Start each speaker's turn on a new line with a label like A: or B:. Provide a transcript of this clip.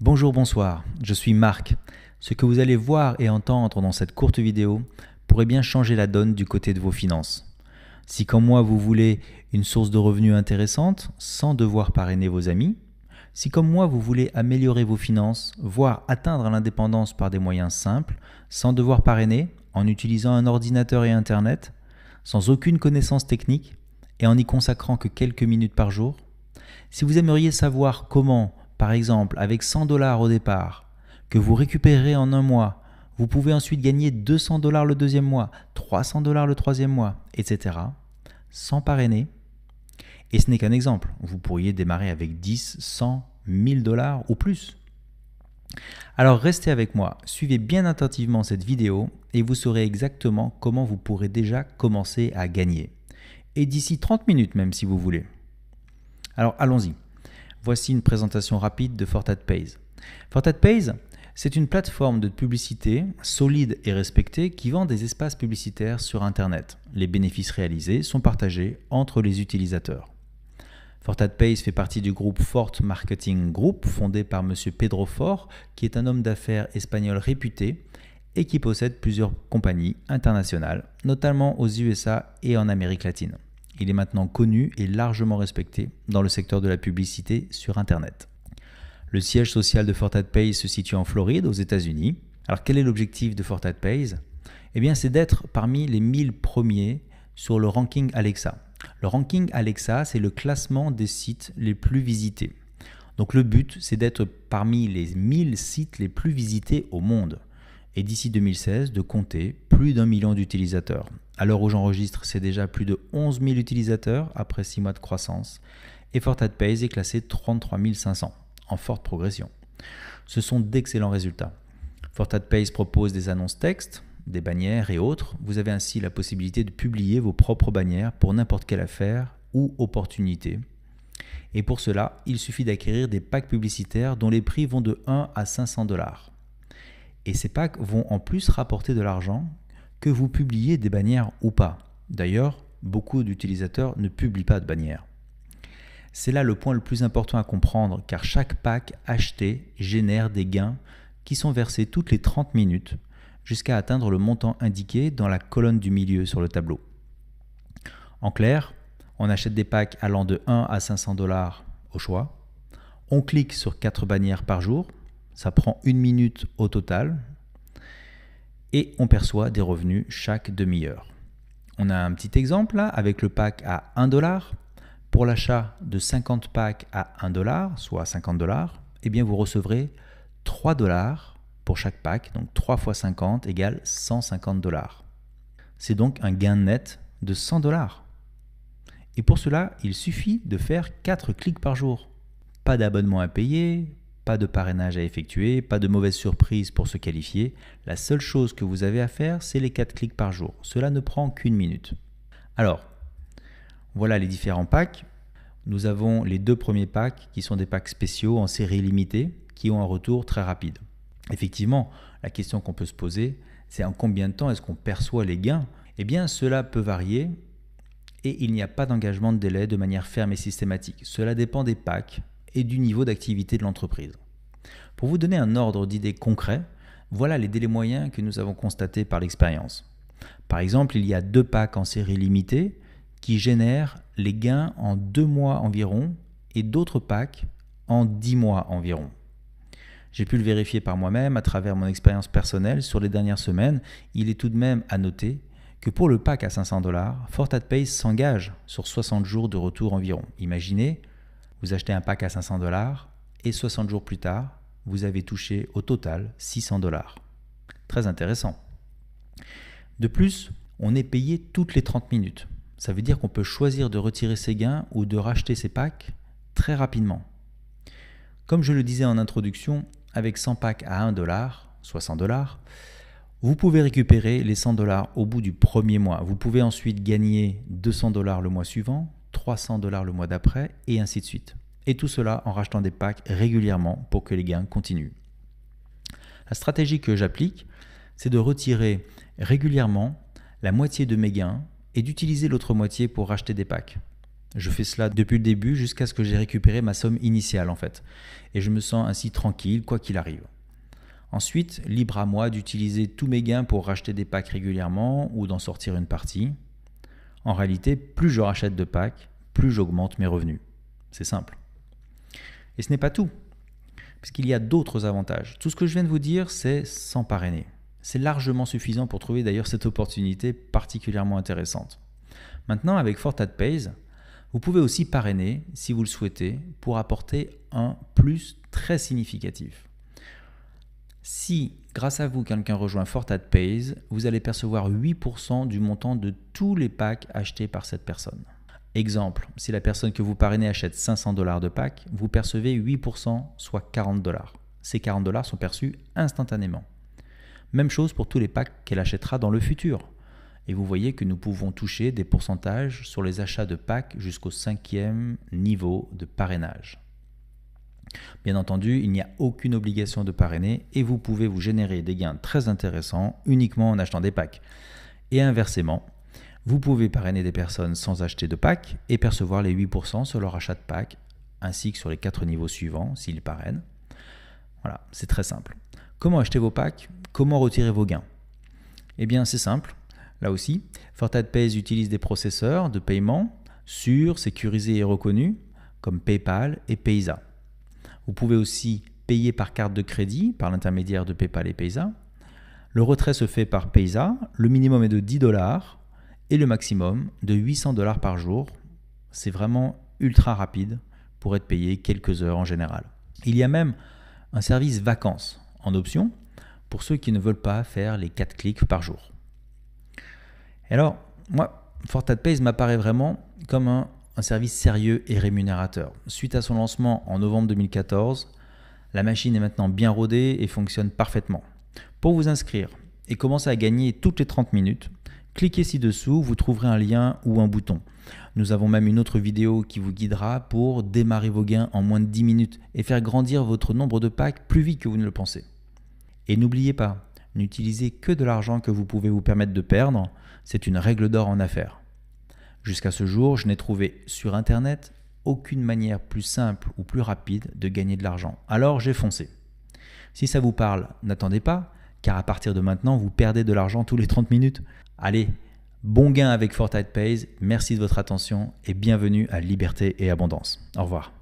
A: Bonjour, bonsoir, je suis Marc. Ce que vous allez voir et entendre dans cette courte vidéo pourrait bien changer la donne du côté de vos finances. Si comme moi vous voulez une source de revenus intéressante sans devoir parrainer vos amis, si comme moi vous voulez améliorer vos finances, voire atteindre l'indépendance par des moyens simples, sans devoir parrainer, en utilisant un ordinateur et Internet, sans aucune connaissance technique et en n'y consacrant que quelques minutes par jour, si vous aimeriez savoir comment, par exemple avec 100 dollars au départ, que vous récupérez en un mois, vous pouvez ensuite gagner 200 dollars le deuxième mois, 300 dollars le troisième mois, etc., sans parrainer. Et ce n'est qu'un exemple, vous pourriez démarrer avec 10, 100, 1000 dollars ou plus. Alors restez avec moi, suivez bien attentivement cette vidéo et vous saurez exactement comment vous pourrez déjà commencer à gagner. Et d'ici 30 minutes même si vous voulez. Alors allons-y. Voici une présentation rapide de FortatPays. FortatPays, c'est une plateforme de publicité solide et respectée qui vend des espaces publicitaires sur Internet. Les bénéfices réalisés sont partagés entre les utilisateurs. FortatPays fait partie du groupe Fort Marketing Group, fondé par M. Pedro Fort, qui est un homme d'affaires espagnol réputé et qui possède plusieurs compagnies internationales, notamment aux USA et en Amérique latine. Il est maintenant connu et largement respecté dans le secteur de la publicité sur Internet. Le siège social de FortatPays se situe en Floride, aux États-Unis. Alors quel est l'objectif de FortatPays ? Eh bien, c'est d'être parmi les 1000 premiers sur le ranking Alexa. Le ranking Alexa, c'est le classement des sites les plus visités. Donc le but, c'est d'être parmi les 1000 sites les plus visités au monde. Et d'ici 2016, de compter plus d'1 million d'utilisateurs. À l'heure où j'enregistre, c'est déjà plus de 11 000 utilisateurs après 6 mois de croissance. Et FortatPays est classé 33 500, en forte progression. Ce sont d'excellents résultats. FortatPays propose des annonces texte, des bannières et autres. Vous avez ainsi la possibilité de publier vos propres bannières pour n'importe quelle affaire ou opportunité. Et pour cela, il suffit d'acquérir des packs publicitaires dont les prix vont de 1 à 500 dollars. Et ces packs vont en plus rapporter de l'argent que vous publiez des bannières ou pas. D'ailleurs, beaucoup d'utilisateurs ne publient pas de bannières. C'est là le point le plus important à comprendre car chaque pack acheté génère des gains qui sont versés toutes les 30 minutes jusqu'à atteindre le montant indiqué dans la colonne du milieu sur le tableau. En clair, on achète des packs allant de 1 à 500 dollars au choix. On clique sur 4 bannières par jour. Ça prend 1 minute au total et on perçoit des revenus chaque demi-heure. On a un petit exemple là avec le pack à 1 dollar. Pour l'achat de 50 packs à 1 dollar, soit 50 dollars, eh bien vous recevrez 3 dollars pour chaque pack, donc 3 fois 50 égale 150 dollars. C'est donc un gain net de 100 dollars. Et pour cela, il suffit de faire 4 clics par jour. Pas d'abonnement à payer, pas de parrainage à effectuer, pas de mauvaise surprise pour se qualifier. La seule chose que vous avez à faire, c'est les 4 clics par jour. Cela ne prend qu'une minute. Alors, voilà les différents packs. Nous avons les 2 premiers packs qui sont des packs spéciaux en série limitée qui ont un retour très rapide. Effectivement, la question qu'on peut se poser, c'est en combien de temps est-ce qu'on perçoit les gains ? Eh bien, cela peut varier et il n'y a pas d'engagement de délai de manière ferme et systématique. Cela dépend des packs et du niveau d'activité de l'entreprise. Pour vous donner un ordre d'idée concret, voilà les délais moyens que nous avons constatés par l'expérience. Par exemple, il y a 2 packs en série limitée qui génèrent les gains en 2 mois environ et d'autres packs en 10 mois environ. J'ai pu le vérifier par moi-même à travers mon expérience personnelle sur les dernières semaines. Il est tout de même à noter que pour le pack à 500 dollars, FortatPays s'engage sur 60 jours de retour environ. Imaginez, vous achetez un pack à 500 dollars et 60 jours plus tard, vous avez touché au total 600 dollars. Très intéressant. De plus, on est payé toutes les 30 minutes. Ça veut dire qu'on peut choisir de retirer ses gains ou de racheter ses packs très rapidement. Comme je le disais en introduction, avec 100 packs à 1 dollar, soit 100 dollars, vous pouvez récupérer les 100 dollars au bout du premier mois. Vous pouvez ensuite gagner 200 dollars le mois suivant, 300 dollars le mois d'après et ainsi de suite. Et tout cela en rachetant des packs régulièrement pour que les gains continuent. La stratégie que j'applique, c'est de retirer régulièrement la moitié de mes gains et d'utiliser l'autre moitié pour racheter des packs. Je fais cela depuis le début jusqu'à ce que j'ai récupéré ma somme initiale en fait. Et je me sens ainsi tranquille quoi qu'il arrive. Ensuite, libre à moi d'utiliser tous mes gains pour racheter des packs régulièrement ou d'en sortir une partie. En réalité, plus je rachète de packs, plus j'augmente mes revenus. C'est simple. Et ce n'est pas tout, puisqu'il y a d'autres avantages. Tout ce que je viens de vous dire, c'est sans parrainer. C'est largement suffisant pour trouver d'ailleurs cette opportunité particulièrement intéressante. Maintenant, avec FortatPays, vous pouvez aussi parrainer, si vous le souhaitez, pour apporter un plus très significatif. Si, grâce à vous, quelqu'un rejoint FortatPays, vous allez percevoir 8% du montant de tous les packs achetés par cette personne. Exemple, si la personne que vous parrainez achète 500 $ de pack, vous percevez 8%, soit 40 $. Ces 40 $ sont perçus instantanément. Même chose pour tous les packs qu'elle achètera dans le futur. Et vous voyez que nous pouvons toucher des pourcentages sur les achats de packs jusqu'au 5e niveau de parrainage. Bien entendu, il n'y a aucune obligation de parrainer et vous pouvez vous générer des gains très intéressants uniquement en achetant des packs. Et inversement, vous pouvez parrainer des personnes sans acheter de packs et percevoir les 8% sur leur achat de packs ainsi que sur les 4 niveaux suivants s'ils parrainent. Voilà, c'est très simple. Comment acheter vos packs? Comment retirer vos gains? Eh bien, c'est simple. Là aussi, FortatPays utilise des processeurs de paiement sûrs, sécurisés et reconnus comme PayPal et Payza. Vous pouvez aussi payer par carte de crédit par l'intermédiaire de PayPal et Payza. Le retrait se fait par Payza. Le minimum est de 10 $ et le maximum de 800 $ par jour. C'est vraiment ultra rapide pour être payé quelques heures en général. Il y a même un service vacances en option pour ceux qui ne veulent pas faire les 4 clics par jour. Et alors, moi, FortatPays m'apparaît vraiment comme un service sérieux et rémunérateur. Suite à son lancement en novembre 2014, la machine est maintenant bien rodée et fonctionne parfaitement. Pour vous inscrire et commencer à gagner toutes les 30 minutes, cliquez ci-dessous, vous trouverez un lien ou un bouton. Nous avons même une autre vidéo qui vous guidera pour démarrer vos gains en moins de 10 minutes et faire grandir votre nombre de packs plus vite que vous ne le pensez. Et n'oubliez pas, n'utilisez que de l'argent que vous pouvez vous permettre de perdre, c'est une règle d'or en affaires. Jusqu'à ce jour, je n'ai trouvé sur Internet aucune manière plus simple ou plus rapide de gagner de l'argent. Alors j'ai foncé. Si ça vous parle, n'attendez pas, car à partir de maintenant, vous perdez de l'argent tous les 30 minutes. Allez, bon gain avec FortatPays, merci de votre attention et bienvenue à Liberté et Abondance. Au revoir.